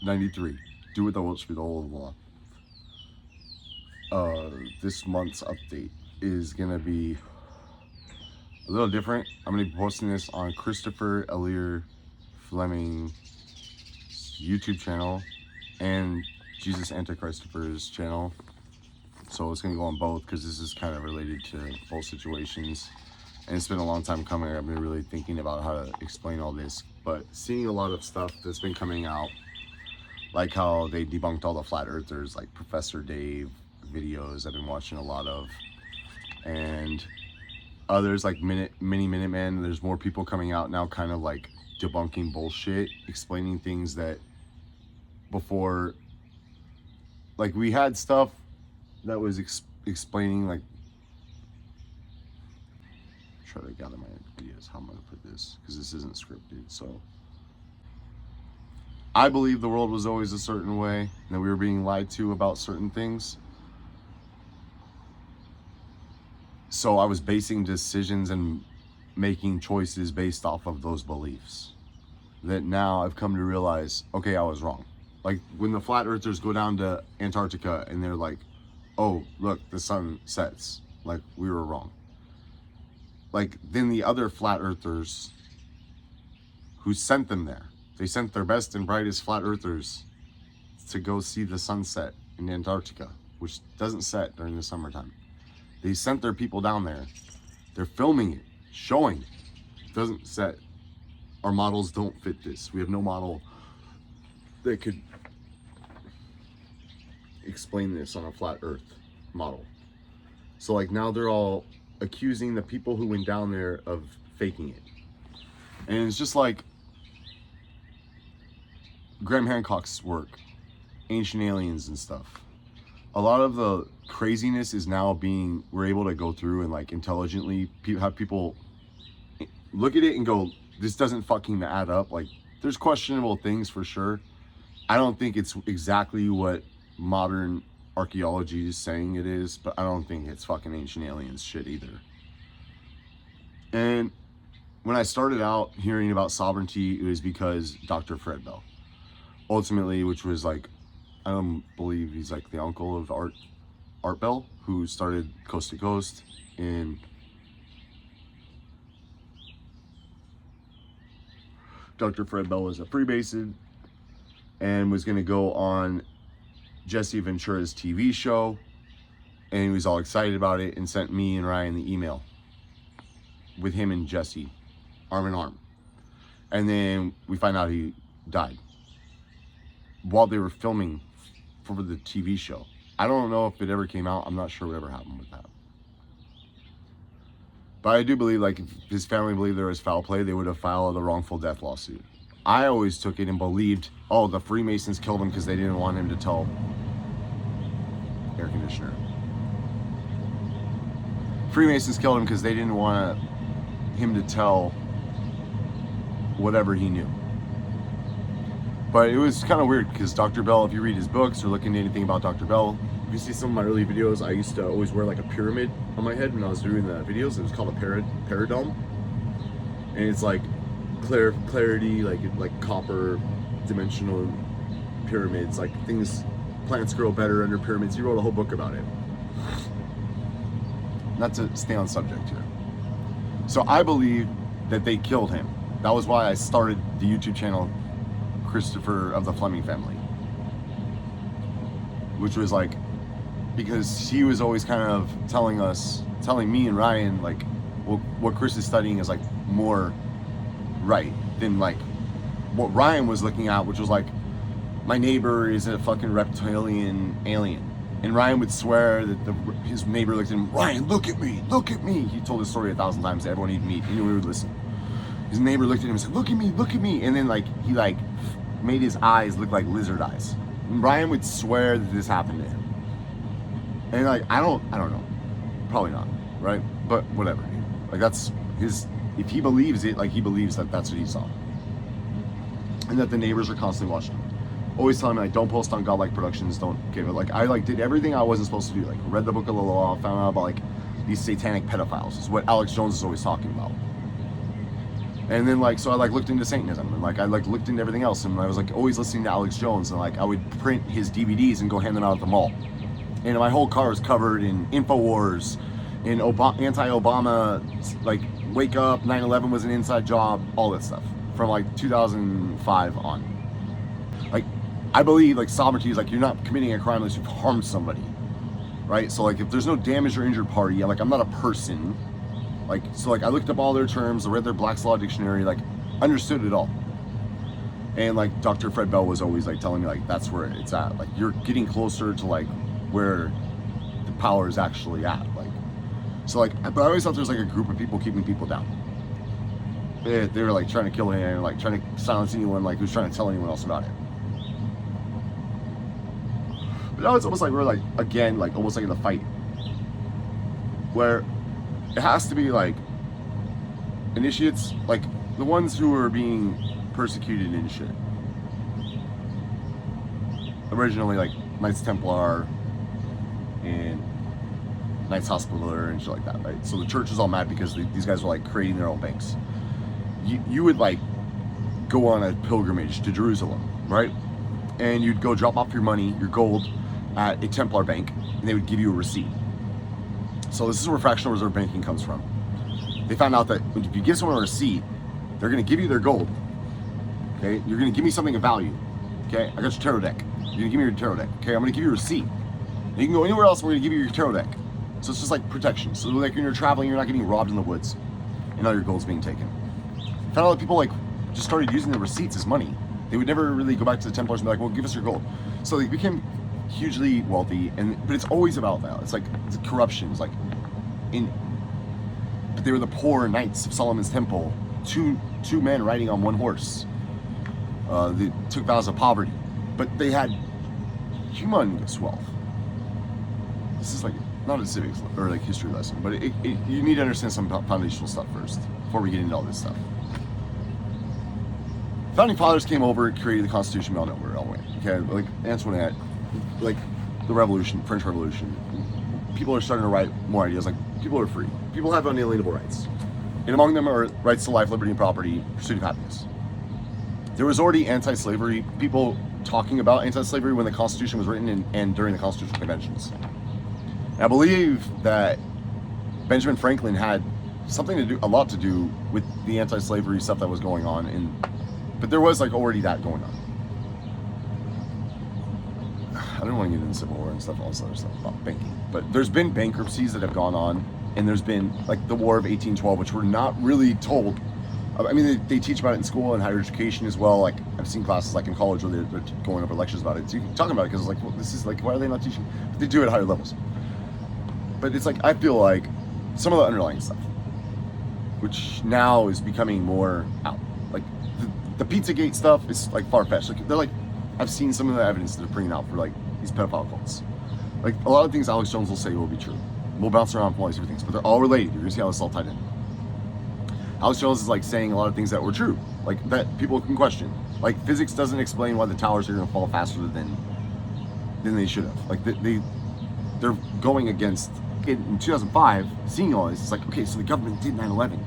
93. Do what thou wilt should be the whole of the law. This month's update is gonna be a little different. I'm gonna be posting this on Christopher Elier Fleming's YouTube channel and Jesus Antichristofer's channel. So it's gonna go on both because this is kind of related to both situations. And it's been a long time coming. I've been really thinking about how to explain all this, but seeing a lot of stuff that's been coming out, like how they debunked all the flat earthers, like Professor Dave videos I've been watching a lot of, and others like Mini Minutemen. There's more people coming out now kind of like debunking bullshit, explaining things that before, like we had stuff that was explaining, like, try to gather my ideas how I'm gonna put this because this isn't scripted. So I believe the world was always a certain way and that we were being lied to about certain things. So I was basing decisions and making choices based off of those beliefs that now I've come to realize, okay, I was wrong. Like when the flat earthers go down to Antarctica and they're like, oh, look, the sun sets. Like we were wrong. Like then the other flat earthers who sent them there, they sent their best and brightest flat earthers to go see the sunset in Antarctica, which doesn't set during the summertime. They sent their people down there. They're filming it, showing it. It doesn't set. Our models don't fit this. We have no model that could explain this on a flat earth model. So like now they're all accusing the people who went down there of faking it. And it's just like Graham Hancock's work, Ancient Aliens and stuff. A lot of the craziness is now being, we're able to go through and like intelligently have people look at it and go, this doesn't fucking add up. Like there's questionable things for sure. I don't think it's exactly what modern archaeology is saying it is, but I don't think it's fucking Ancient Aliens shit either. And when I started out hearing about sovereignty, it was because Dr. Fred Bell, ultimately, which was like, I don't believe he's like the uncle of Art Bell, who started Coast to Coast in Dr. Fred Bell was a Freemason and was going to go on Jesse Ventura's TV show, and he was all excited about it and sent me and Ryan the email with him and Jesse arm in arm. And then we find out he died while they were filming for the TV show. I don't know if it ever came out. I'm not sure what ever happened with that. But I do believe, like, if his family believed there was foul play, they would have filed a wrongful death lawsuit. I always took it and believed, oh, the Freemasons killed him because they didn't want him to tell air conditioner. Freemasons killed him because they didn't want him to tell whatever he knew. But it was kind of weird because Dr. Bell, if you read his books or look into anything about Dr. Bell, if you see some of my early videos, I used to always wear like a pyramid on my head when I was doing the videos. It was called a paradome. And it's like clarity, like copper dimensional pyramids, like things, plants grow better under pyramids. He wrote a whole book about it. Not to stay on subject here. So I believe that they killed him. That was why I started the YouTube channel Christopher of the Fleming family, which was like, because he was always kind of telling me and Ryan, like, well, what Chris is studying is like more right than like what Ryan was looking at, which was like, my neighbor is a fucking reptilian alien. And Ryan would swear that his neighbor looked at him, Ryan, look at me, look at me. He told this story 1,000 times to everyone he'd meet. He knew we would listen. His neighbor looked at him and said, look at me, look at me. And then like, he like made his eyes look like lizard eyes. And Ryan would swear that this happened to him. And like, I don't know. Probably not, right? But whatever. Like that's his, if he believes it, like he believes that that's what he saw. And that the neighbors are constantly watching him. Always telling me like, don't post on Godlike Productions, don't give it. Like I like did everything I wasn't supposed to do. Like read the book of the law, found out about like these satanic pedophiles. Is what Alex Jones is always talking about. And then like, so I like looked into Satanism, and like I like looked into everything else, and I was like always listening to Alex Jones, and like I would print his DVDs and go hand them out at the mall. And my whole car was covered in InfoWars, in anti-Obama, like Wake Up, 9/11 was an inside job, all that stuff from like 2005 on. Like, I believe like sovereignty is like you're not committing a crime unless you've harmed somebody, right? So like if there's no damaged or injured party, like I'm not a person. Like, so like I looked up all their terms, I read their Black's Law Dictionary, like understood it all. And like Dr. Fred Bell was always like telling me like that's where it's at. Like you're getting closer to like where the power is actually at. Like, so like, but I always thought there's like a group of people keeping people down. They were like trying to kill him, like trying to silence anyone like who's trying to tell anyone else about it. But now it's almost like we're like, again, like almost like in a fight where it has to be like initiates, like the ones who are being persecuted and shit. Originally like Knights Templar and Knights Hospitaller and shit like that, right? So the church is all mad because these guys were like creating their own banks. You would like go on a pilgrimage to Jerusalem, right? And you'd go drop off your money, your gold, at a Templar bank, and they would give you a receipt. So this is where fractional reserve banking comes from. They found out that if you give someone a receipt, they're going to give you their gold. Okay, you're going to give me something of value. Okay, I got your tarot deck. You're going to give me your tarot deck. Okay, I'm going to give you a receipt. And you can go anywhere else. We're going to give you your tarot deck. So it's just like protection. So like when you're traveling, you're not getting robbed in the woods, and all your gold's being taken. Found out that people like just started using the receipts as money. They would never really go back to the Templars and be like, "Well, give us your gold." So they became hugely wealthy, but it's always about that. It's like it's corruption. It's like but they were the poor knights of Solomon's Temple, two men riding on one horse. They took vows of poverty, but they had humongous wealth. This is like not a civics or like history lesson, but you need to understand some foundational stuff first before we get into all this stuff. Founding fathers came over and created the Constitution. We all know where it all went. Okay, like Antoinette, like the Revolution, French Revolution. People are starting to write more ideas. Like people are free. People have unalienable rights, and among them are rights to life, liberty, and property, pursuit of happiness. There was already anti-slavery people talking about anti-slavery when the Constitution was written and during the Constitutional Conventions. And I believe that Benjamin Franklin had a lot to do with the anti-slavery stuff that was going on, but there was like already that going on. I don't want to get into the Civil War and stuff, all this other stuff about banking, but there's been bankruptcies that have gone on, and there's been like the War of 1812, which we're not really told. I mean, they teach about it in school and higher education as well. Like I've seen classes like in college where they're going over lectures about it. So you can talk about it because it's like, well, this is like, why are they not teaching? But they do it at higher levels. But it's like, I feel like some of the underlying stuff, which now is becoming more out. Like the Pizzagate stuff is like far-fetched. Like they're like, I've seen some of the evidence that they're bringing out for like these pedophile cults. Like a lot of things Alex Jones will say will be true. We'll bounce around from all these different things, but they're all related. You're gonna see how this is all tied in. Alex Jones is like saying a lot of things that were true, like that people can question. Like physics doesn't explain why the towers are gonna fall faster than they should have. Like they're going against. In 2005, seeing all this, it's like, okay, so the government did 9/11,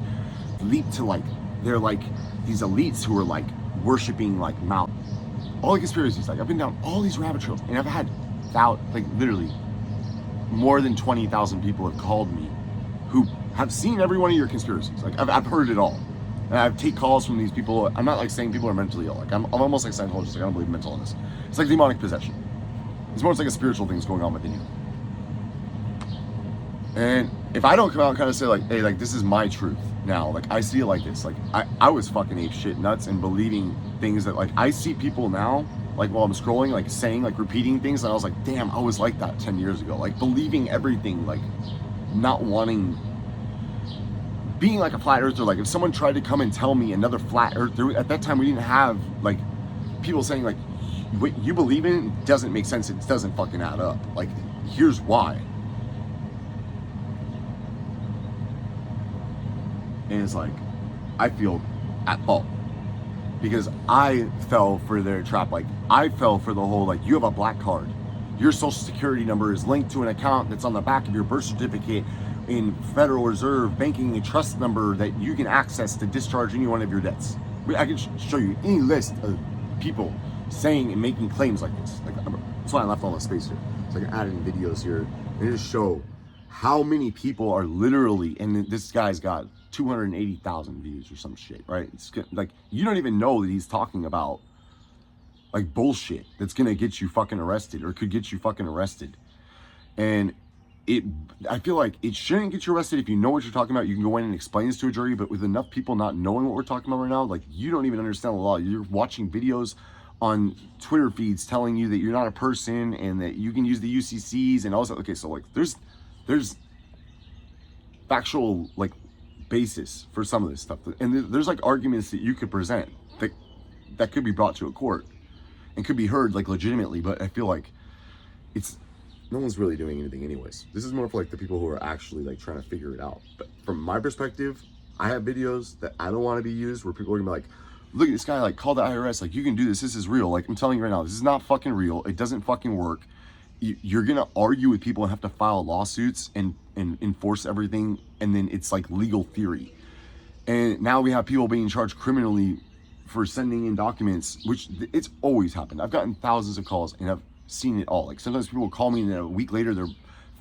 leap to like, they're like these elites who are like worshiping like Mount, all the conspiracies. Like I've been down all these rabbit trails, and I've had like literally more than 20,000 people have called me who have seen every one of your conspiracies. Like I've heard it all, and I take calls from these people. I'm not like saying people are mentally ill. Like I'm almost like Scientologist. Like I don't believe in mental illness. It's like demonic possession. It's more like a spiritual thing that's going on within you. And if I don't come out and kind of say like, hey, like this is my truth now, like I see it like this, like I was fucking ape shit nuts and believing things that like I see people now, like while I'm scrolling, like saying, like repeating things, and I was like, damn, I was like that 10 years ago, like believing everything, like not wanting, being like a flat earther. Like if someone tried to come and tell me another flat earther, at that time we didn't have like people saying like, what you believe in doesn't make sense, it doesn't fucking add up, like here's why. And it's like, I feel at fault because I fell for their trap. Like I fell for the whole, like you have a black card. Your social security number is linked to an account that's on the back of your birth certificate in Federal Reserve banking a trust number that you can access to discharge any one of your debts. I can show you any list of people saying and making claims like this. Like, that's why I left all the space here. So I can add in videos here and just show how many people are literally, and this guy's got 280,000 views or some shit, right? It's like, you don't even know that he's talking about like bullshit that's gonna get you fucking arrested or could get you fucking arrested. And I feel like it shouldn't get you arrested if you know what you're talking about. You can go in and explain this to a jury, but with enough people not knowing what we're talking about right now, like, you don't even understand the law. You're watching videos on Twitter feeds telling you that you're not a person and that you can use the UCCs and all that. Okay, so like there's factual like basis for some of this stuff, and there's like arguments that you could present that could be brought to a court and could be heard like legitimately. But I feel like no one's really doing anything anyways. This is more for like the people who are actually like trying to figure it out. But from my perspective, I have videos that I don't want to be used where people are gonna be like, look at this guy, like, call the IRS, like, you can do this, this is real. Like, I'm telling you right now, this is not fucking real. It doesn't fucking work. You're gonna argue with people and have to file lawsuits and enforce everything, and then it's like legal theory. And now we have people being charged criminally for sending in documents, which it's always happened. I've gotten thousands of calls and I've seen it all. Like, sometimes people will call me and then a week later their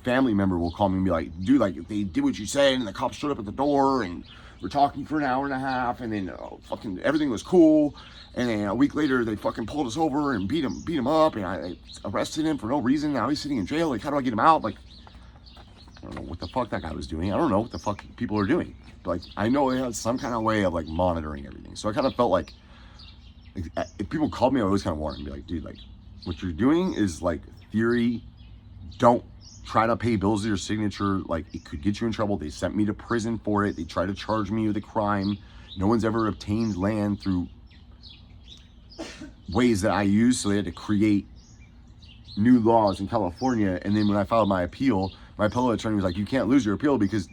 family member will call me and be like, dude, like, they did what you said and the cops showed up at the door and we're talking for an hour and a half, and then fucking everything was cool, and then a week later they fucking pulled us over and beat him up, and I arrested him for no reason. Now he's sitting in jail. Like, how do I get him out? Like, I don't know what the fuck that guy was doing. I don't know what the fuck people are doing. But like, I know they had some kind of way of like monitoring everything. So I kind of felt like if people called me, I always kind of warned them, be like, dude, like, what you're doing is like theory. Don't try to pay bills with your signature. Like, it could get you in trouble. They sent me to prison for it. They tried to charge me with a crime. No one's ever obtained land through ways that I use, so they had to create new laws in California. And then when I filed my appeal, my appellate attorney was like, you can't lose your appeal because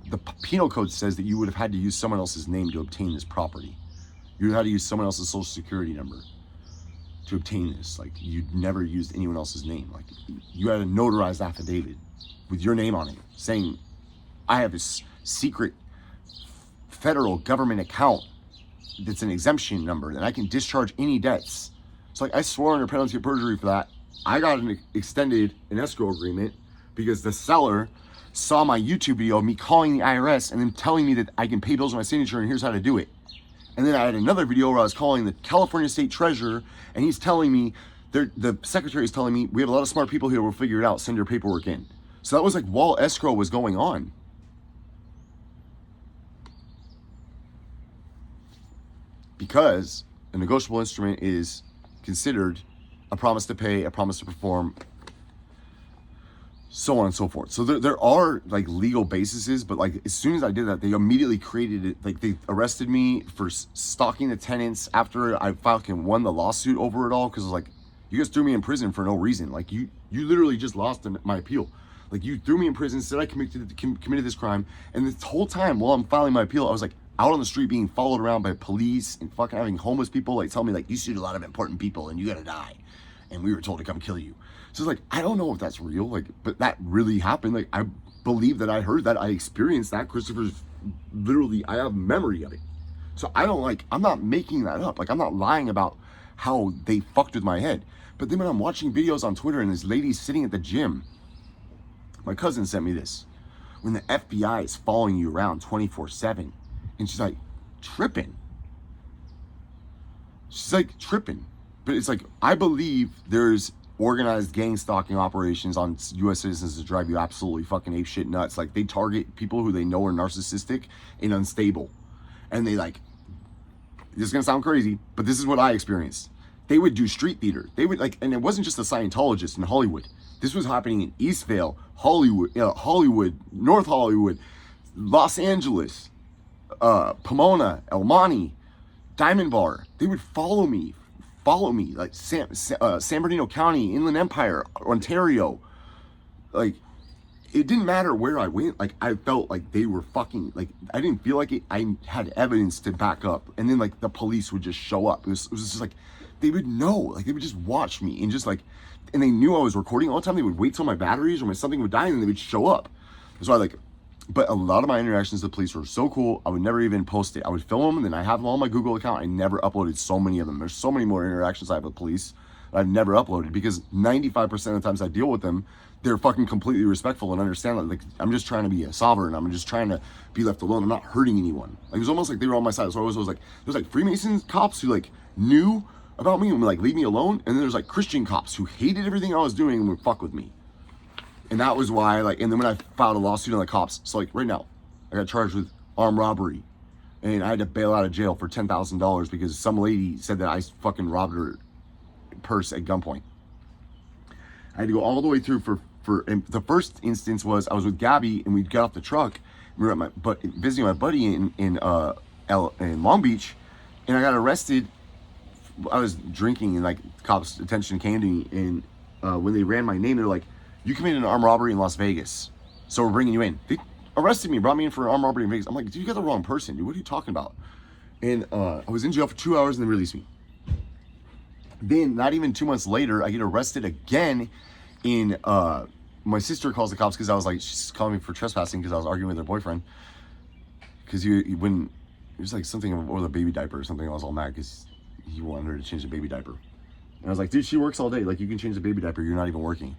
the penal code says that you would have had to use someone else's name to obtain this property. You would have had to use someone else's social security number to obtain this. Like, you'd never used anyone else's name. Like, you had a notarized affidavit with your name on it saying, I have this secret federal government account that's an exemption number that I can discharge any debts. So like, I swore under penalty of perjury for that. I got an escrow agreement because the seller saw my YouTube video of me calling the IRS and then telling me that I can pay bills with my signature and here's how to do it. And then I had another video where I was calling the California State Treasurer and he's telling me, the secretary is telling me, we have a lot of smart people here, we'll figure it out, send your paperwork in. So that was like while escrow was going on. Because a negotiable instrument is considered a promise to pay, a promise to perform, so on and so forth. So there are like legal bases, but like as soon as I did that, they immediately created it. Like, they arrested me for stalking the tenants after I fucking won the lawsuit over it all. Cause it was like, you guys threw me in prison for no reason. Like, you literally just lost my appeal. Like, you threw me in prison, said I committed this crime. And this whole time while I'm filing my appeal, I was like out on the street being followed around by police and fucking having homeless people like tell me like, you sued a lot of important people and you gotta die. And we were told to come kill you. So it's like, I don't know if that's real, like, but that really happened. Like, I believe that I heard that, I experienced that. Christopher's literally, I have memory of it. So I'm not making that up. Like, I'm not lying about how they fucked with my head. But then when I'm watching videos on Twitter and this lady's sitting at the gym, my cousin sent me this, when the FBI is following you around 24/7, and she's like tripping. She's like tripping. But it's like, I believe there's organized gang stalking operations on U.S. citizens to drive you absolutely fucking ape shit nuts. Like, they target people who they know are narcissistic and unstable. And they like, this is gonna sound crazy, but this is what I experienced. They would do street theater. They would like, and it wasn't just a Scientologist in Hollywood. This was happening in Eastvale, Hollywood, North Hollywood, Los Angeles, Pomona, El Monte, Diamond Bar. They would follow me like San Bernardino County, Inland Empire, Ontario. Like, it didn't matter where I went. Like, I felt like they were fucking, like, I didn't feel like it. I had evidence to back up. And then like the police would just show up. It was just like, they would know, like, they would just watch me and just like, and they knew I was recording all the time. They would wait till my batteries or my something would die and then they would show up. So I like, But a lot of my interactions with the police were so cool, I would never even post it. I would film them, and then I have them on my Google account. I never uploaded so many of them. There's so many more interactions I have with police that I've never uploaded, because 95% of the times I deal with them, they're fucking completely respectful and understand that, like, I'm just trying to be a sovereign. I'm just trying to be left alone. I'm not hurting anyone. Like, it was almost like they were on my side. So I was like, there's like Freemason cops who like knew about me and would like leave me alone, and then there's like Christian cops who hated everything I was doing and would fuck with me. And that was why, like, and then when I filed a lawsuit on the cops, so like right now, I got charged with armed robbery, and I had to bail out of jail for $10,000 because some lady said that I fucking robbed her purse at gunpoint. I had to go all the way through and the first instance was I was with Gabby, and we got off the truck. We were at visiting my buddy in Long Beach, and I got arrested. I was drinking, and like cops' attention came to me, and when they ran my name, they're like, "You committed an armed robbery in Las Vegas, so we're bringing you in." They arrested me, brought me in for an armed robbery in Vegas. I'm like, dude, you got the wrong person, dude. What are you talking about? And I was in jail for 2 hours, and they released me. Then, not even 2 months later, I get arrested again in, my sister calls the cops because I was like, she's calling me for trespassing because I was arguing with her boyfriend. Because he wouldn't, it was like something over the baby diaper or something. I was all mad because he wanted her to change the baby diaper. And I was like, dude, she works all day. Like, you can change the baby diaper. You're not even working.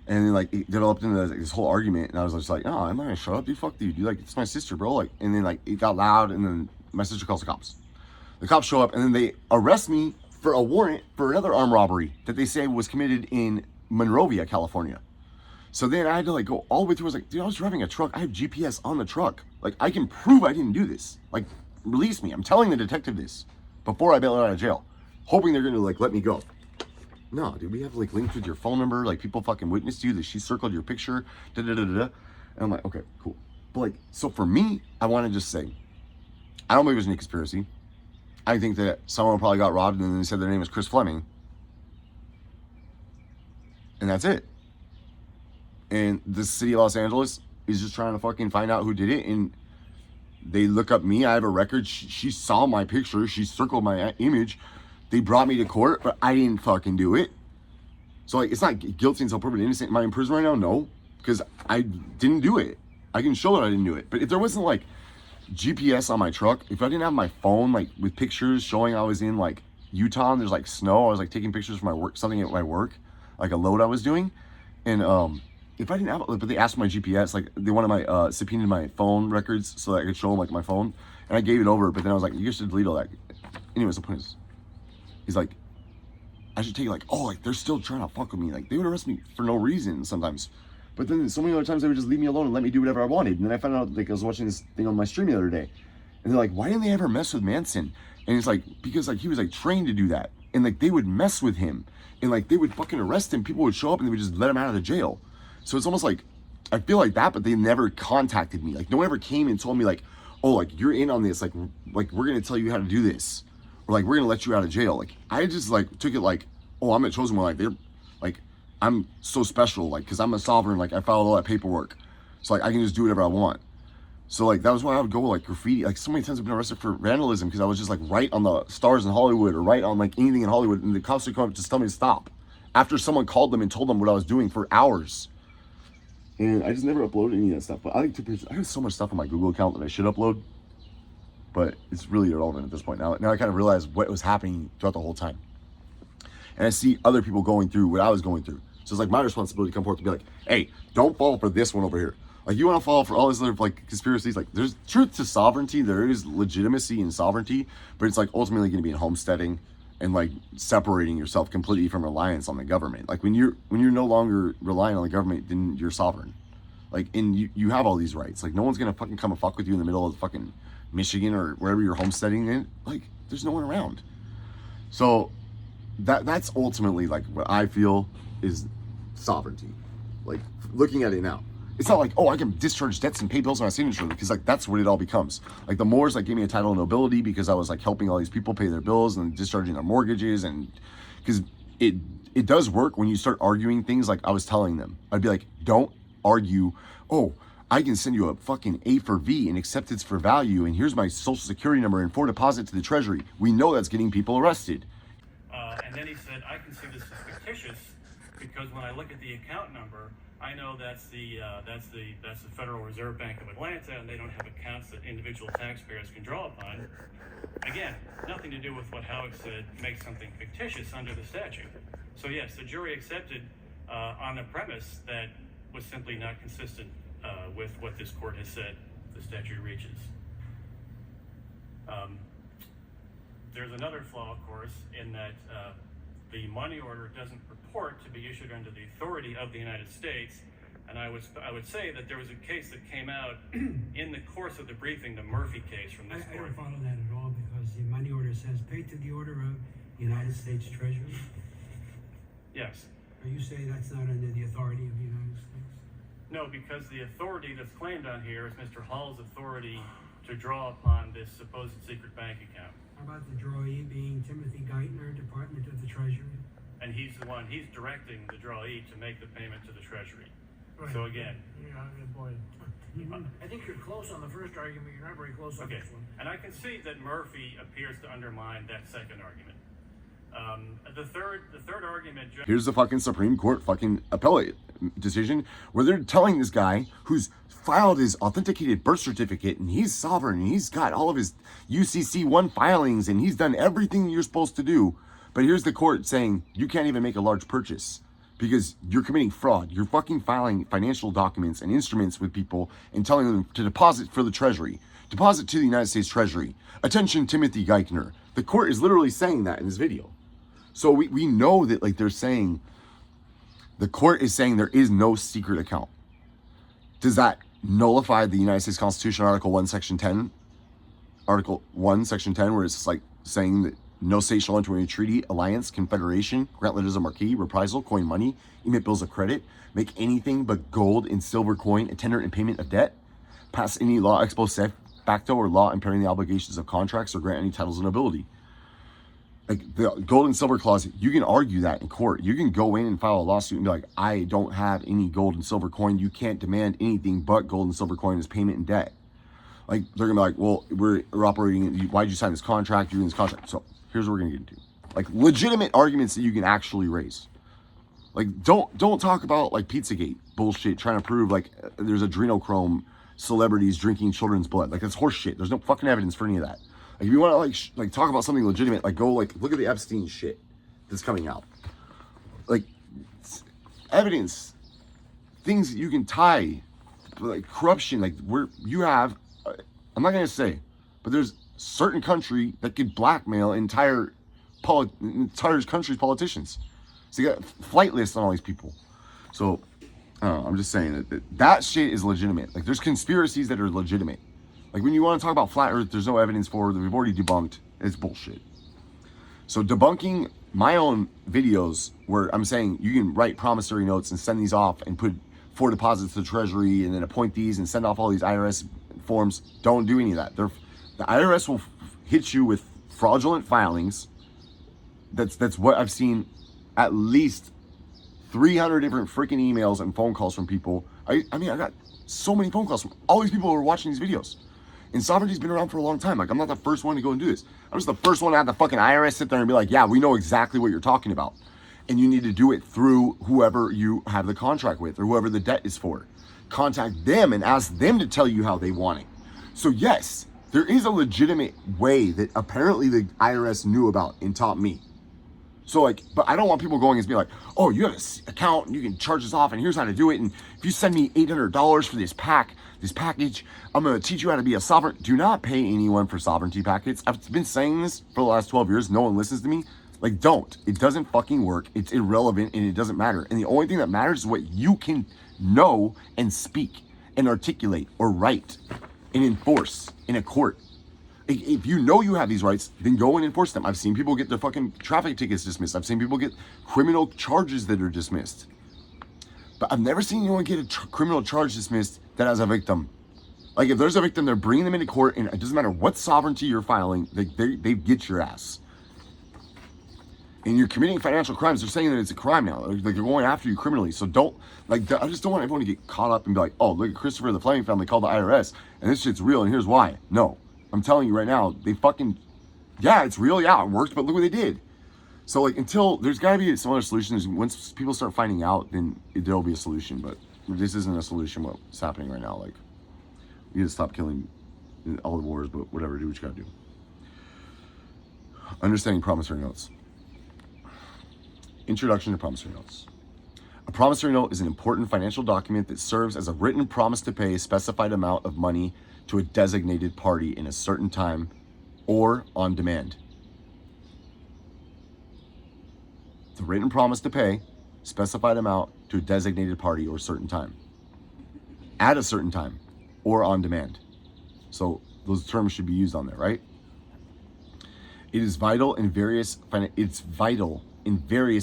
And then, like, it developed into this whole argument. And I was just like, oh, I'm not going to shut up, dude. Fuck, dude. You like, it's my sister, bro. Like, and then, like, it got loud. And then my sister calls the cops. The cops show up, and then they arrest me for a warrant for another armed robbery that they say was committed in Monrovia, California. So then I had to like go all the way through. I was like, dude, I was driving a truck. I have GPS on the truck. Like, I can prove I didn't do this. Like, release me. I'm telling the detective this before I bail out of jail, hoping they're going to like let me go. No, dude, we have like links with your phone number. Like, people fucking witnessed you, that she circled your picture. Da da da da. And I'm like, okay, cool. But like, so for me, I want to just say, I don't believe there's any conspiracy. I think that someone probably got robbed, and then they said their name was Chris Fleming. And that's it. And the city of Los Angeles is just trying to fucking find out who did it. And they look up me. I have a record. She saw my picture. She circled my image. They brought me to court, but I didn't fucking do it. So like, it's not guilty until proven innocent. Am I in prison right now? No, because I didn't do it. I can show that I didn't do it. But if there wasn't like GPS on my truck, if I didn't have my phone like with pictures showing I was in like Utah and there's like snow, I was like taking pictures for my work, something at my work, like a load I was doing, and if I didn't have it, but they asked for my GPS, like they wanted my subpoenaed my phone records so that I could show them like my phone, and I gave it over, but then I was like, you should delete all that. Anyways, the point is, he's like, I should take it, like, oh, like they're still trying to fuck with me, like they would arrest me for no reason sometimes. But then so many other times they would just leave me alone and let me do whatever I wanted. And then I found out, like, I was watching this thing on my stream the other day, and they're like, why didn't they ever mess with Manson? And it's like, because like he was like trained to do that, and like they would mess with him, and like they would fucking arrest him. People would show up and they would just let him out of the jail. So it's almost like, I feel like that, but they never contacted me. Like no one ever came and told me like, oh, like you're in on this, like we're gonna tell you how to do this, or like we're gonna let you out of jail. Like I just like took it like, oh, I'm a chosen one. Like they're like, I'm so special, like, because I'm a sovereign, like, I followed all that paperwork. So, like, I can just do whatever I want. So, like, that was why I would go, like, graffiti. Like, so many times I've been arrested for vandalism because I was just, like, right on the stars in Hollywood or right on, like, anything in Hollywood. And the cops would come up and just tell me to stop after someone called them and told them what I was doing for hours. And I just never uploaded any of that stuff. But I have so much stuff on my Google account that I should upload. But it's really irrelevant at this point. Now I kind of realize what was happening throughout the whole time. And I see other people going through what I was going through. So it's like my responsibility to come forth to be like, hey, don't fall for this one over here. Like you want to fall for all these other like conspiracies. Like there's truth to sovereignty. There is legitimacy in sovereignty, but it's like ultimately going to be in homesteading and like separating yourself completely from reliance on the government. Like when you're no longer relying on the government, then you're sovereign. Like, and you have all these rights. Like no one's going to fucking come and fuck with you in the middle of fucking Michigan or wherever you're homesteading in. Like there's no one around. So that's ultimately like what I feel is sovereignty. Like looking at it now, it's not like, oh, I can discharge debts and pay bills on my signature, because like that's what it all becomes. Like the Moors like gave me a title of nobility because I was like helping all these people pay their bills and discharging their mortgages, and because it does work when you start arguing things. Like I was telling them, I'd be like, don't argue, oh, I can send you a fucking A for V and acceptance for value, and here's my social security number and for deposit to the treasury. We know that's getting people arrested. And then he said, I can see this as fictitious because when I look at the account number, I know that's the Federal Reserve Bank of Atlanta, and they don't have accounts that individual taxpayers can draw upon. Again, nothing to do with what Howick said makes something fictitious under the statute. So yes, the jury accepted on a premise that was simply not consistent with what this court has said the statute reaches. There's another flaw, of course, in that the money order doesn't purport to be issued under the authority of the United States. And I would say that there was a case that came out in the course of the briefing, the Murphy case from this I court. don't follow that at all, because the money order says paid to the order of the United States Treasury. Yes. Are you saying that's not under the authority of the United States? No, because the authority that's claimed on here is Mr. Hall's authority to draw upon this supposed secret bank account. How about the drawee being Timothy Geithner, Department of the Treasury? And he's directing the drawee to make the payment to the Treasury. Right. So again, Yeah, boy. I think you're close on the first argument. You're not very close on okay, this one. and I can see that Murphy appears to undermine that second argument. The third argument. Here's the fucking Supreme Court fucking appellate decision where they're telling this guy who's filed his authenticated birth certificate and he's sovereign and he's got all of his UCC1 filings and he's done everything you're supposed to do. But here's the court saying you can't even make a large purchase because you're committing fraud. You're fucking filing financial documents and instruments with people and telling them to deposit for the Treasury. Deposit to the United States Treasury. Attention, Timothy Geithner. The court is literally saying that in this video. So we know that, like, they're saying, the court is saying there is no secret account. Does that nullify the United States Constitution, Article 1, Section 10? Article 1, Section 10, where it's like saying that no state shall enter into a treaty, alliance, confederation, grant letters of marque, reprisal, coin money, emit bills of credit, make anything but gold and silver coin, a tender in payment of debt, pass any law ex post facto or law impairing the obligations of contracts, or grant any titles of nobility. Like the gold and silver clause, you can argue that in court. You can go in and file a lawsuit and be like, I don't have any gold and silver coin. You can't demand anything but gold and silver coin as payment in debt. Like, they're gonna be like, well, we're operating, why'd you sign this contract? You're in this contract. So here's what we're gonna get into. Like, legitimate arguments that you can actually raise. Like, don't talk about like Pizzagate bullshit trying to prove like there's adrenochrome celebrities drinking children's blood. Like, that's horse shit. There's no fucking evidence for any of that. Like, if you want to like talk about something legitimate, like go like look at the Epstein shit that's coming out. Like, evidence, things that you can tie, like corruption, like where you have, I'm not gonna say, but there's certain country that could blackmail entire country's politicians. So you got flight lists on all these people. So I don't know, I'm just saying that shit is legitimate. Like, there's conspiracies that are legitimate. Like, when you want to talk about flat earth, there's no evidence for it that we've already debunked. It's bullshit. So debunking my own videos where I'm saying you can write promissory notes and send these off and put 4 deposits to the Treasury and then appoint these and send off all these IRS forms. Don't do any of that. The IRS will hit you with fraudulent filings. That's what I've seen. At least 300 different freaking emails and phone calls from people. I mean, I got so many phone calls from all these people who are watching these videos. And sovereignty's been around for a long time. Like, I'm not the first one to go and do this. I'm just the first one to have the fucking IRS sit there and be like, yeah, we know exactly what you're talking about. And you need to do it through whoever you have the contract with or whoever the debt is for. Contact them and ask them to tell you how they want it. So yes, there is a legitimate way that apparently the IRS knew about and taught me. So like, but I don't want people going and be like, oh, you have an account and you can charge this off and here's how to do it. And if you send me $800 for this package, I'm going to teach you how to be a sovereign. Do not pay anyone for sovereignty packets. I've been saying this for the last 12 years. No one listens to me. Like, don't. It doesn't fucking work. It's irrelevant and it doesn't matter. And the only thing that matters is what you can know and speak and articulate or write and enforce in a court. If you know you have these rights, then go and enforce them. I've seen people get their fucking traffic tickets dismissed. I've seen people get criminal charges that are dismissed. But I've never seen anyone get a criminal charge dismissed that has a victim. Like, if there's a victim, they're bringing them into court, and it doesn't matter what sovereignty you're filing, they get your ass. And you're committing financial crimes. They're saying that it's a crime now. Like, they're going after you criminally. So don't, like, I just don't want everyone to get caught up and be like, oh, look at Christopher, the Fleming family called the IRS, and this shit's real, and here's why. No. I'm telling you right now, they fucking, yeah, it's real, yeah, it worked, but look what they did. So, like, until, there's got to be some other solution. Once people start finding out, then there'll be a solution, but this isn't a solution. What's happening right now? Like, you gotta stop killing all the wars, but whatever. Do what you gotta do. Understanding promissory notes. Introduction to promissory notes. A promissory note is an important financial document that serves as a written promise to pay a specified amount of money to a designated party in a certain time or on demand. The written promise to pay specified amount to a designated party or certain time. At a certain time or on demand. So those terms should be used on there, right? It is vital in various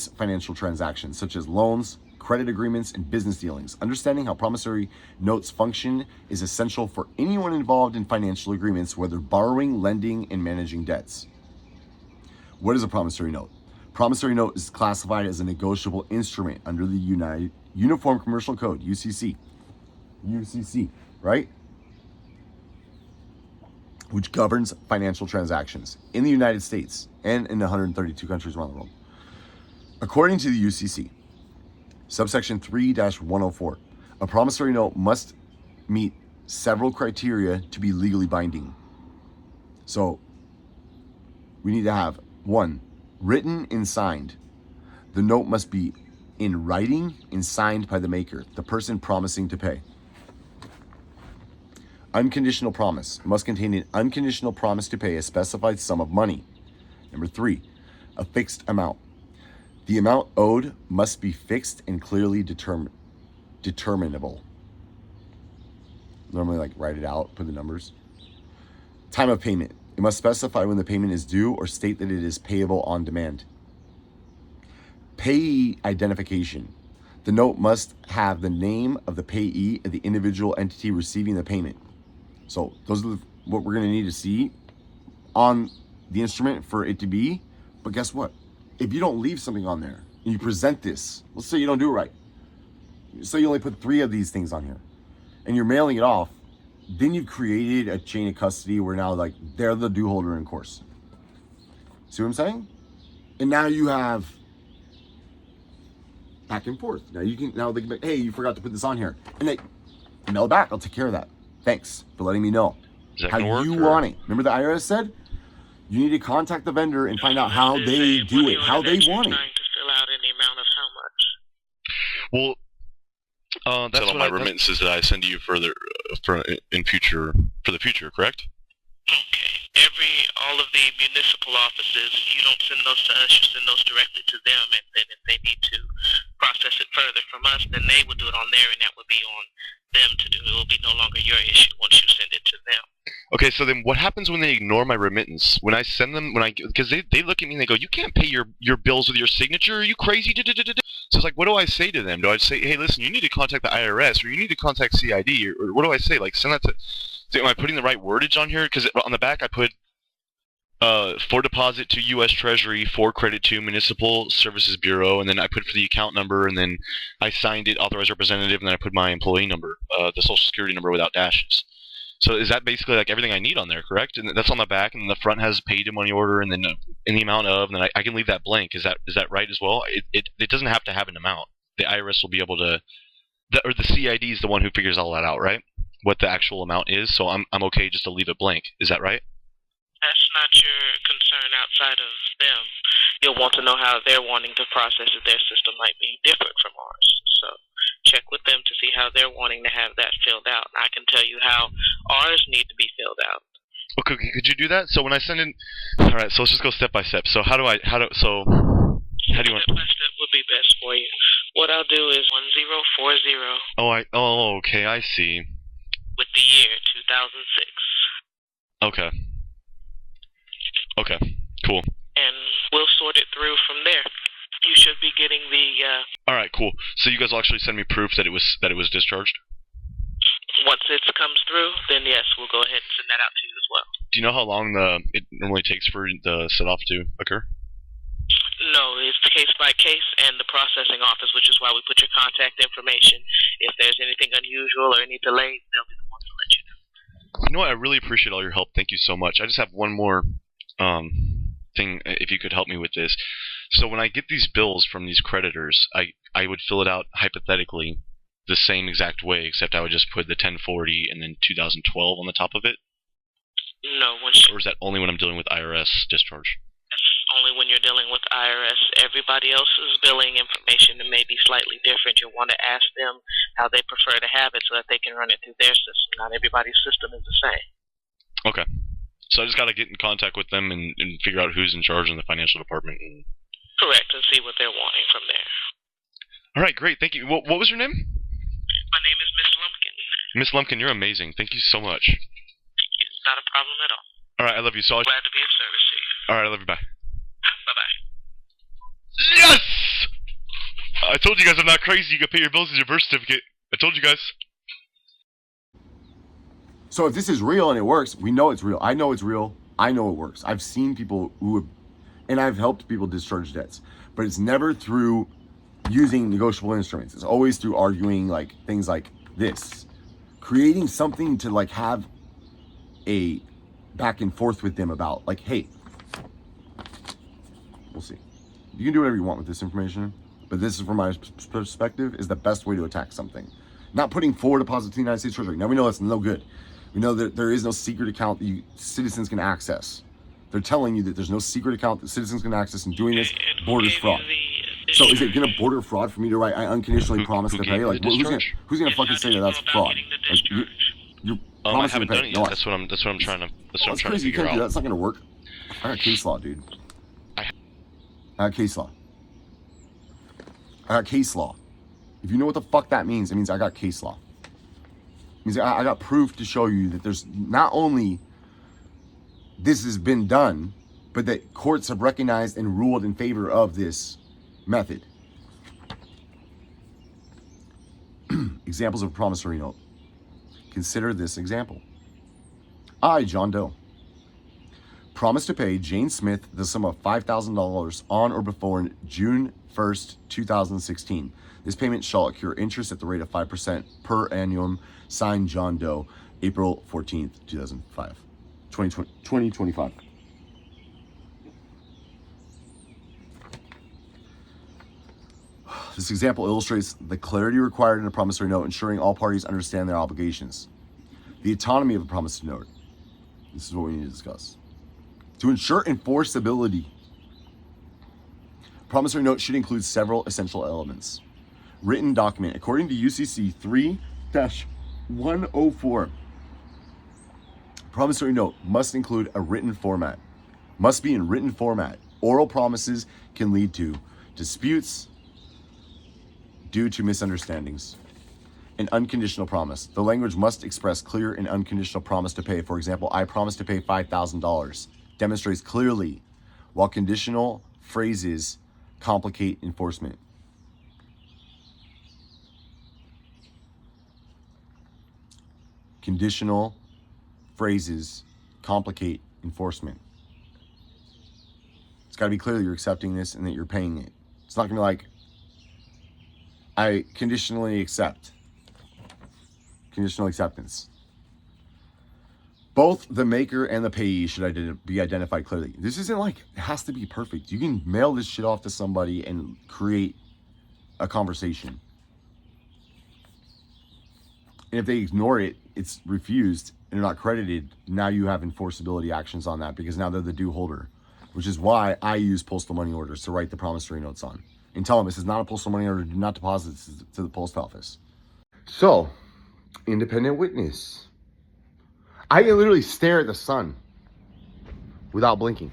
financial transactions, such as loans, credit agreements, and business dealings. Understanding how promissory notes function is essential for anyone involved in financial agreements, whether borrowing, lending, and managing debts. What is a promissory note? Promissory note is classified as a negotiable instrument under the Uniform Commercial Code, UCC, right? Which governs financial transactions in the United States and in 132 countries around the world. According to the UCC, subsection 3-104, a promissory note must meet several criteria to be legally binding. So we need to have 1, written and signed. The note must be in writing and signed by the maker, the person promising to pay. Unconditional promise must contain an unconditional promise to pay a specified sum of money. Number 3, a fixed amount. The amount owed must be fixed and clearly determinable. Normally, like, write it out, put the numbers. Time of payment. It must specify when the payment is due or state that it is payable on demand. Payee identification. The note must have the name of the payee of the individual entity receiving the payment. So those are what we're going to need to see on the instrument for it to be. But guess what? If you don't leave something on there and you present this, let's say you don't do it right. So you only put 3 of these things on here and you're mailing it off, then you've created a chain of custody where now, like, they're the due holder in course. See what I'm saying? And now you have back and forth. Now they can be, hey, you forgot to put this on here. And they mail it back. I'll take care of that. Thanks for letting me know how you want it. Remember the IRS said? You need to contact the vendor and find out how they do it, how they want it. Trying to fill out in the amount of how much? Well, that's all my remittances that I send to you for the future, correct? Okay. All of the municipal offices, you don't send those to us, you send those directly to them, and then if they need to process it further from us, then they would do it on there, and that would be on them to do. It will be no longer your issue once you send it to them. Okay, so then what happens when they ignore my remittance? When I send them, because they look at me and they go, you can't pay your bills with your signature, are you crazy? So it's like, what do I say to them? Do I say, hey, listen, you need to contact the IRS, or you need to contact CID, or what do I say? Like, send that to, am I putting the right wordage on here? Because on the back I put, for deposit to U.S. Treasury, for credit to Municipal Services Bureau, and then I put for the account number, and then I signed it, authorized representative, and then I put my employee number, the Social Security number without dashes. So is that basically like everything I need on there, correct? And that's on the back, and then the front has paid to money order, and then in the amount of, and then I can leave that blank. Is that right as well? It doesn't have to have an amount. The IRS will be able to, or the CID is the one who figures all that out, right? What the actual amount is. So I'm okay just to leave it blank. Is that right? That's not your concern outside of them. You'll want to know how they're wanting to process it. Their system might be different from ours. So check with them to see how they're wanting to have that filled out. I can tell you how ours need to be filled out. Okay, could you do that? So when I send in, all right. So let's just go step by step. So how do you want? Step by step would be best for you. What I'll do is 1040. Oh, okay, I see. With the year 2006. Okay. Okay, cool. And we'll sort it through from there. You should be getting the. All right, cool. So you guys will actually send me proof that it was discharged? Once it comes through, then yes, we'll go ahead and send that out to you as well. Do you know how long it normally takes for the set-off to occur? No, it's case by case, and the processing office, which is why we put your contact information. If there's anything unusual or any delays, they'll be the ones to let you know. You know what? I really appreciate all your help. Thank you so much. I just have one more thing, if you could help me with this. So when I get these bills from these creditors, I would fill it out hypothetically the same exact way, except I would just put the 1040 and then 2012 on the top of it? No, Or is that only when I'm dealing with IRS discharge? only when you're dealing with IRS. Everybody else's billing information may be slightly different. You'll want to ask them how they prefer to have it so that they can run it through their system. Not everybody's system is the same. Okay. So I just got to get in contact with them and figure out who's in charge in the financial department. And... Correct, and see what they're wanting from there. All right, great. Thank you. What was your name? My name is Miss Lumpkin. Miss Lumpkin, you're amazing. Thank you so much. Thank you. It's not a problem at all. All right, I love you. So Glad to be of service to you. all right, I love you. Bye. Bye-bye. Yes! I told you guys I'm not crazy. You can pay your bills with your birth certificate. I told you guys. So if this is real and it works, we know it's real. I know it's real. I know it works. I've seen people who have, and I've helped people discharge debts, but it's never through using negotiable instruments. It's always through arguing like things like this, creating something to like have a back and forth with them about like, hey, we'll see. You can do whatever you want with this information, but this is from my perspective is the best way to attack something. Not putting forward deposit to the United States Treasury. Now we know that's no good. We know that there is no secret account that citizens can access. They're telling you that there's no secret account that citizens can access, and doing this borders fraud. So is it gonna border fraud for me to write I unconditionally promise to pay? Like who's gonna fucking say that that's fraud? Like, you're I promising haven't to done pay. it yet. That's what I'm trying to. That's what I'm trying to crazy. You figure can't do that. out. It's not gonna work. I got case law, dude. I got case law. I got case law. If you know what the fuck that means, it means I got case law. It means I got proof to show you that there's not only this has been done, but that courts have recognized and ruled in favor of this method. Examples of a promissory note. Consider this example. I, John Doe, promise to pay Jane Smith the sum of $5,000 on or before June 1st, 2016. This payment shall accrue interest at the rate of 5% per annum. Signed, John Doe, April 14th, 2025. This example illustrates the clarity required in a promissory note, ensuring all parties understand their obligations. The autonomy of a promissory note. This is what we need to discuss. To ensure enforceability, a promissory note should include several essential elements. Written document. According to UCC 3-104, promissory note must include a written format. Must be in written format. Oral promises can lead to disputes due to misunderstandings. An unconditional promise. The language must express clear and unconditional promise to pay. For example, I promise to pay $5,000. Demonstrates clearly, while conditional phrases complicate enforcement. Conditional phrases complicate enforcement. It's got to be clear that you're accepting this and that you're paying it. It's not going to be like, I conditionally accept. Conditional acceptance. Both the maker and the payee should be identified clearly. This isn't like, it has to be perfect. You can mail this shit off to somebody and create a conversation. And if they ignore it, it's refused and they're not credited. Now you have enforceability actions on that because now they're the due holder, which is why I use postal money orders to write the promissory notes on. And tell them this is not a postal money order. Do not deposit this to the post office. So, independent witness. I can literally stare at the sun without blinking.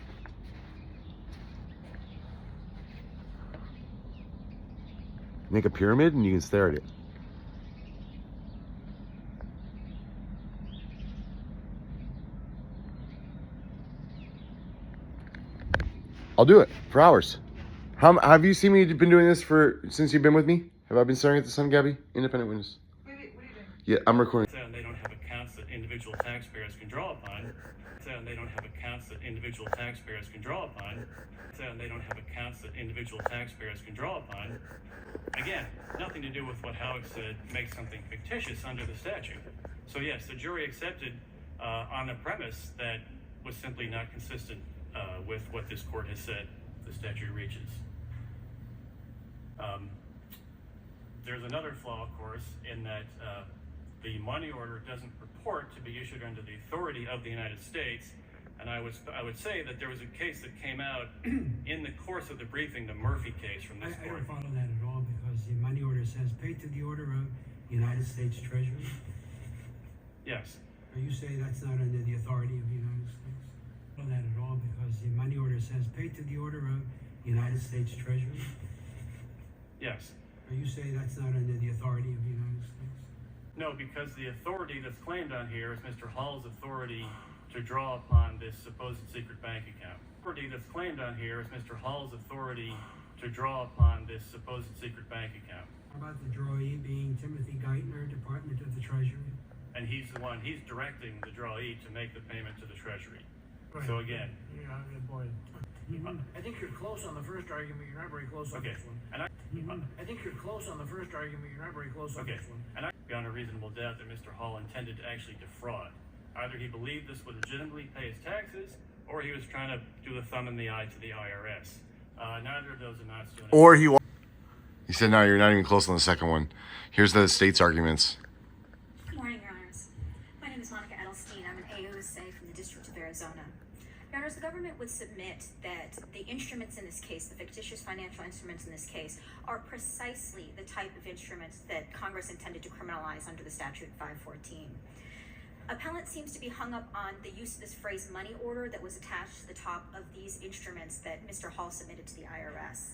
Make a pyramid and you can stare at it. I'll do it for hours. Have you seen me been doing this since you've been with me? Have I been staring at the sun, Gabby? Independent witness. What are you doing? Yeah, I'm recording. They don't have accounts that individual taxpayers can draw upon. They don't have accounts that individual taxpayers can draw upon. They don't have accounts that individual taxpayers can draw upon. Again, nothing to do with what Howick said makes something fictitious under the statute. So yes, the jury accepted on the premise that was simply not consistent with what this court has said the statute reaches. There's another flaw, of course, in that the money order doesn't purport to be issued under the authority of the United States. And I would say that there was a case that came out in the course of the briefing, the Murphy case from this I court. don't follow that at all because the money order says paid to the order of United States Treasury. Yes. Are you saying that's not under the authority of the United States? I don't follow that at all because the money order says paid to the order of United States Treasury. Yes. Are you saying that's not under the authority of the United States? No, because the authority that's claimed on here is Mr. Hall's authority to draw upon this supposed secret bank account. The authority that's claimed on here is Mr. Hall's authority to draw upon this supposed secret bank account. How about the drawee being Timothy Geithner, Department of the Treasury? And he's directing the drawee to make the payment to the Treasury. Right. So again, Yeah, good boy. I think you're close on the first argument, you're not very close on okay, this one. and I think you're close on the first argument, you're not very close on okay, this one. and I beyond a reasonable doubt that Mr. Hall intended to actually defraud. Either he believed this would legitimately pay his taxes, or he was trying to do the thumb in the eye to the IRS. Neither of those amounts to an Or he said, no, you're not even close on the second one. Here's the state's arguments. Good morning, Your Honors. My name is Monica Edelstein. I'm an AUSA from the District of Arizona. Your Honors, the government would submit that the instruments in this case, the fictitious financial instruments in this case, are precisely the type of instruments that Congress intended to criminalize under the statute 514. Appellant seems to be hung up on the use of this phrase money order that was attached to the top of these instruments that Mr. Hall submitted to the IRS.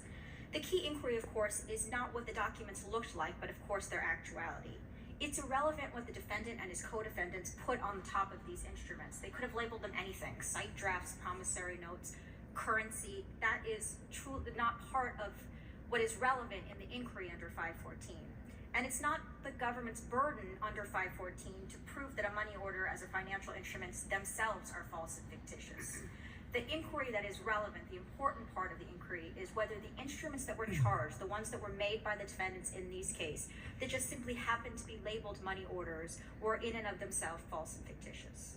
The key inquiry, of course, is not what the documents looked like, but of course their actuality. It's irrelevant what the defendant and his co-defendants put on the top of these instruments. They could have labeled them anything: site drafts, promissory notes, currency. That is truly not part of what is relevant in the inquiry under 514. And it's not the government's burden under 514 to prove that a money order as a financial instrument themselves are false and fictitious. The inquiry that is relevant, the important part of the inquiry, is whether the instruments that were charged, the ones that were made by the defendants in these cases, that just simply happened to be labeled money orders, were in and of themselves false and fictitious.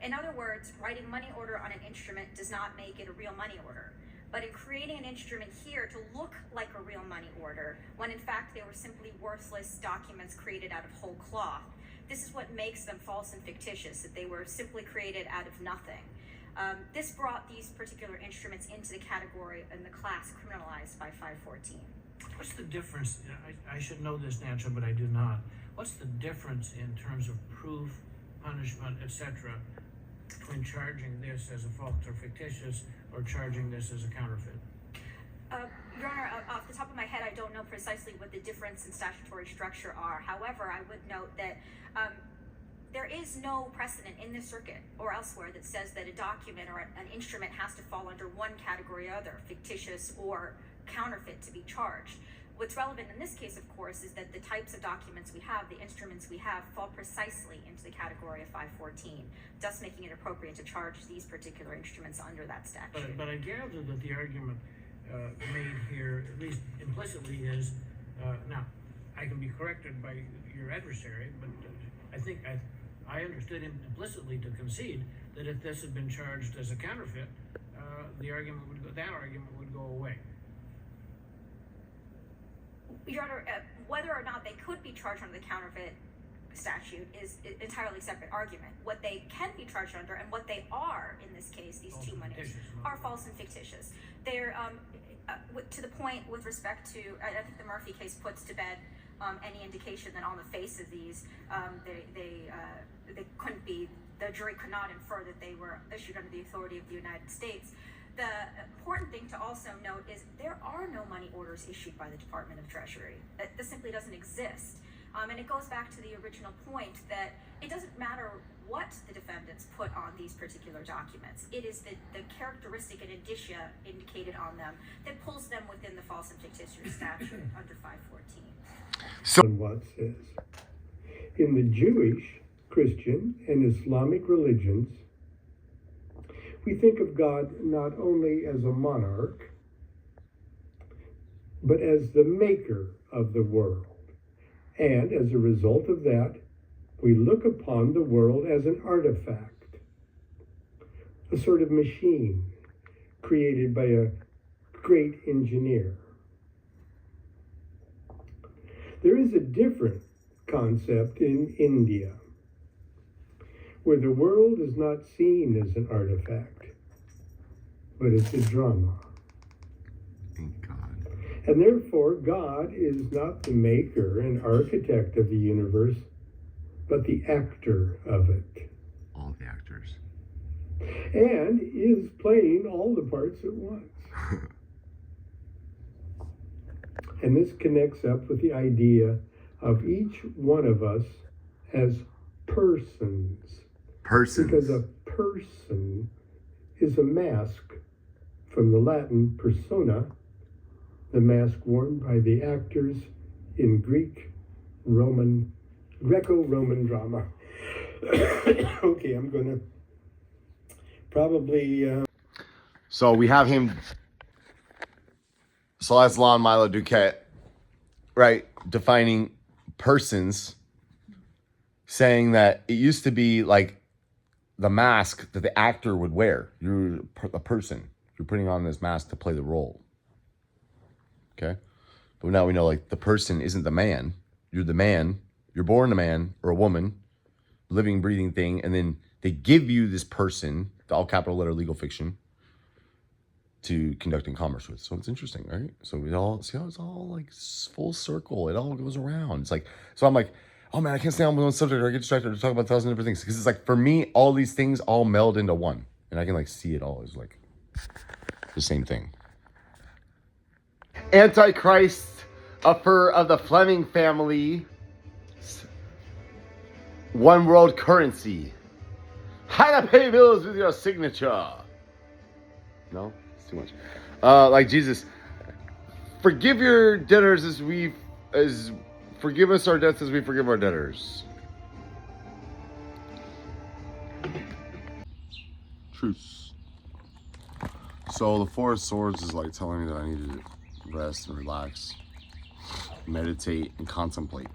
In other words, writing money order on an instrument does not make it a real money order. But in creating an instrument here to look like a real money order, when in fact they were simply worthless documents created out of whole cloth, this is what makes them false and fictitious, that they were simply created out of nothing. This brought these particular instruments into the category and the class criminalized by 514. What's the difference? I should know this answer, but I do not. What's the difference in terms of proof, punishment, etc., between charging this as a false or fictitious or charging this as a counterfeit? Your Honor, off the top of my head, I don't know precisely what the difference in statutory structure are. However, I would note that there is no precedent in this circuit or elsewhere that says that a document or an instrument has to fall under one category or other, fictitious or counterfeit, to be charged. What's relevant in this case, of course, is that the types of documents we have, the instruments we have, fall precisely into the category of 514, thus making it appropriate to charge these particular instruments under that statute. But I gather that the argument made here, at least implicitly, is, now, I can be corrected by your adversary, but I think I understood him implicitly to concede that if this had been charged as a counterfeit, that argument would go away. Your Honor, whether or not they could be charged under the counterfeit statute is an entirely separate argument. What they can be charged under and what they are in this case, these False two and monies, fictitious, are false and fictitious. They're to the point with respect to, I think the Murphy case puts to bed any indication that on the face of these, they couldn't be, the jury could not infer that they were issued under the authority of the United States. The important thing to also note is there are no money orders issued by the Department of Treasury. This simply doesn't exist. And it goes back to the original point that it doesn't matter what the defendants put on these particular documents. It is the characteristic and indicia indicated on them that pulls them within the false and fictitious statute under 514. And what says, in the Jewish, Christian, and Islamic religions, we think of God not only as a monarch, but as the maker of the world. And as a result of that, we look upon the world as an artifact, a sort of machine created by a great engineer. There is a different concept in India, where the world is not seen as an artifact, but it's a drama. Thank God. And therefore, God is not the maker and architect of the universe, but the actor of it. All the actors. And is playing all the parts at once. And this connects up with the idea of each one of us as persons. Persons. Because a person is a mask from the Latin persona, the mask worn by the actors in Greco-Roman drama. Okay, I'm going to probably... So we have him, Aslan Milo Duquette, right, defining persons, saying that it used to be like the mask that the actor would wear. You're a person. You're putting on this mask to play the role. Okay? But now we know, like, the person isn't the man. You're the man. You're born a man or a woman, living, breathing thing, and then they give you this person, the all capital letter legal fiction, to conducting commerce with. So it's interesting, right? So we all see how it's all like full circle. It all goes around. It's like, so I'm like, oh man, I can't stay on one subject or I get distracted to talk about 1,000 different things. Because it's like, for me, all these things all meld into one. And I can like see it all as like the same thing. Antichrist, a fur of the Fleming family. One world currency. How to pay bills with your signature. No? Too much. Like Jesus, forgive your debtors forgive us our debts as we forgive our debtors. Truce. So the Four of Swords is like telling me that I need to rest and relax, meditate and contemplate.